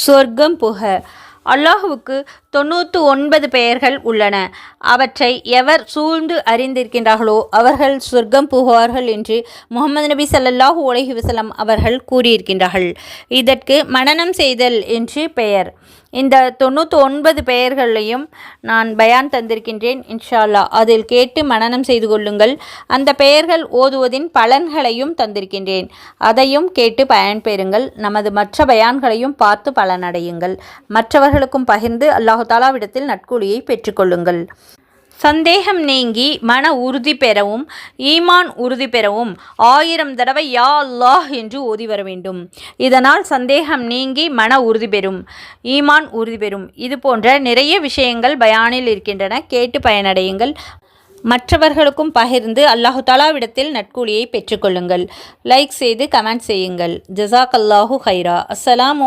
சொர்க்கம் புக. அல்லாஹுவுக்கு 99 பெயர்கள் உள்ளன. அவற்றை எவர் சூழ்ந்து அறிந்திருக்கின்றார்களோ அவர்கள் சொர்க்கம் புகுவார்கள் என்று முஹம்மது நபி ஸல்லல்லாஹு அலைஹி வஸல்லம் அவர்கள் கூறியிருக்கின்றார்கள். இதற்கு மனனம் செய்தல் என்று பெயர். இந்த 99 பெயர்களையும் நான் பயான் தந்திருக்கின்றேன். இன்ஷா அல்லாஹ் அதில் கேட்டு மனனம் செய்து கொள்ளுங்கள். அந்த பெயர்கள் ஓதுவதின் பலன்களையும் தந்திருக்கின்றேன். அதையும் கேட்டு பயன்பெறுங்கள். நமது மற்ற பயான்களையும் பார்த்து பலனடையுங்கள். மற்றவர்களுக்கும் பகிர்ந்து அல்லாஹு தாலாவிடத்தில் நற்கூலியை பெற்றுக்கொள்ளுங்கள். சந்தேகம் நீங்கி மன உறுதி பெறவும் ஈமான் உறுதி பெறவும் 1000 தடவை யா அல்லாஹ் என்று ஓதி வர வேண்டும். இதனால் சந்தேகம் நீங்கி மன உறுதி பெறும், ஈமான் உறுதி பெறும். இது போன்ற நிறைய விஷயங்கள் பயானில் இருக்கின்றன. கேட்டு பயனடையுங்கள். மற்றவர்களுக்கும் பகிர்ந்து அல்லாஹு தாலாவிடத்தில் நற்கூலியை பெற்றுக்கொள்ளுங்கள். லைக் செய்து கமெண்ட் செய்யுங்கள். ஜஸாக் அல்லாஹு ஹைரா. அஸ்ஸலாமு